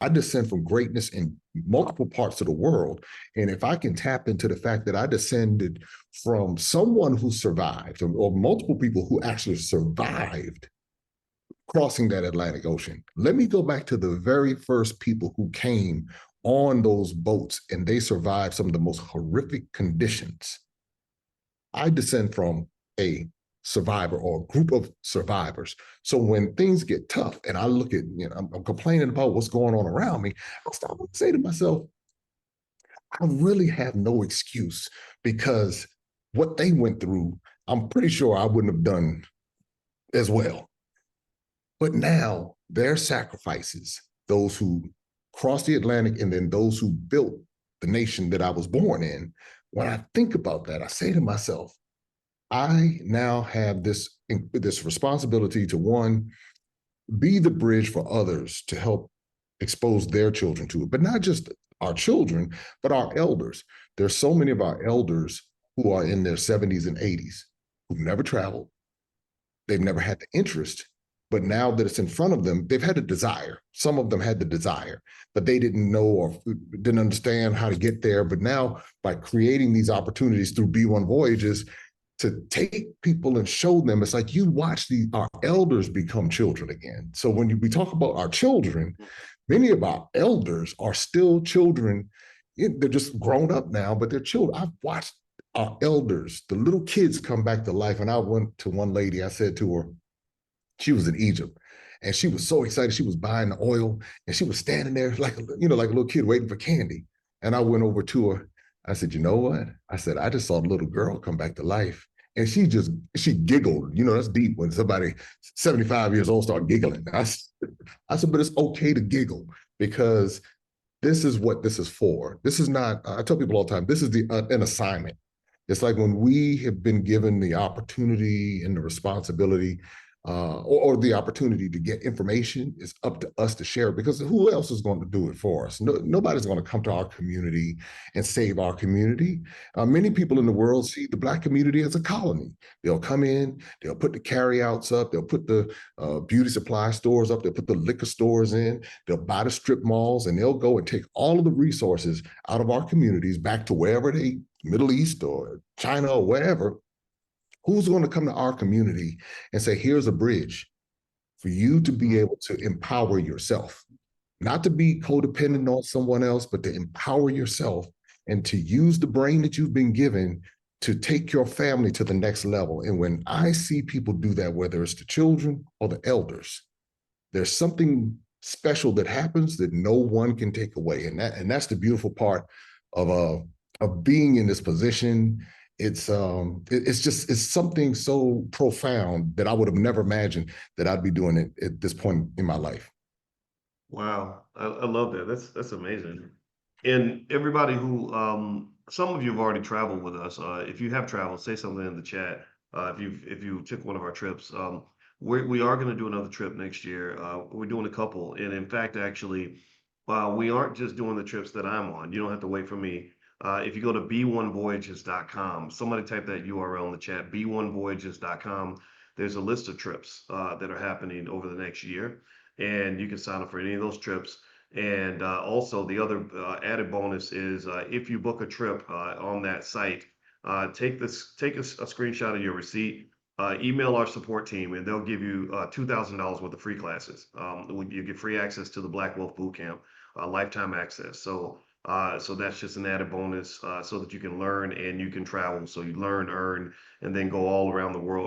I descend from greatness in multiple parts of the world. And if I can tap into the fact that I descended from someone who survived, or multiple people who actually survived crossing that Atlantic Ocean, let me go back to the very first people who came on those boats and they survived some of the most horrific conditions. I descend from a survivor or a group of survivors. So when things get tough and I look at, I'm complaining about what's going on around me, I'll start to say to myself, I really have no excuse because what they went through, I'm pretty sure I wouldn't have done as well. But now their sacrifices, those who crossed the Atlantic and then those who built the nation that I was born in, when I think about that, I say to myself, I now have this responsibility to, one, be the bridge for others to help expose their children to it, but not just our children, but our elders. There's so many of our elders who are in their 70s and 80s who've never traveled. They've never had the interest, but now that it's in front of them, they've had a desire. Some of them had the desire, but they didn't know or didn't understand how to get there. But now, by creating these opportunities through B1 Voyages, to take people and show them, it's like you watch our elders become children again. So when we talk about our children, many of our elders are still children. They're just grown up now, but they're children. I've watched our elders, the little kids, come back to life. And I went to one lady, I said to her, she was in Egypt, and she was so excited. She was buying the oil, and she was standing there like like a little kid waiting for candy. And I went over to her. I said, you know what? I said, I just saw the little girl come back to life. And she giggled. That's deep when somebody 75 years old start giggling. I said, but it's okay to giggle because this is what this is for. This is not, I tell people all the time, this is an assignment. It's like when we have been given the opportunity and the responsibility or the opportunity to get information, it's up to us to share it, because who else is going to do it for us? Nobody's going to come to our community and save our community. Many people in the world see the Black community as a colony. They'll come in, they'll put the carryouts up, they'll put the beauty supply stores up, they'll put the liquor stores in, they'll buy the strip malls, and they'll go and take all of the resources out of our communities back to wherever Middle East or China or wherever. Who's going to come to our community and say, here's a bridge for you to be able to empower yourself, not to be codependent on someone else, but to empower yourself and to use the brain that you've been given to take your family to the next level. And when I see people do that, whether it's the children or the elders, there's something special that happens that no one can take away. And that's the beautiful part of being in this position. It's something so profound that I would have never imagined that I'd be doing it at this point in my life. Wow, I love that. That's amazing. And everybody who, some of you have already traveled with us. If you have traveled, say something in the chat. If you took one of our trips, we are going to do another trip next year. We're doing a couple, and in fact, actually, we aren't just doing the trips that I'm on. You don't have to wait for me. If you go to b1voyages.com, somebody type that URL in the chat, b1voyages.com. There's a list of trips that are happening over the next year, and you can sign up for any of those trips. And also, the other added bonus is if you book a trip on that site, take a screenshot of your receipt, email our support team, and they'll give you $2,000 worth of free classes. You get free access to the Black Wealth Bootcamp, lifetime access. So that's just an added bonus so that you can learn and you can travel. So you learn, earn, and then go all around the world.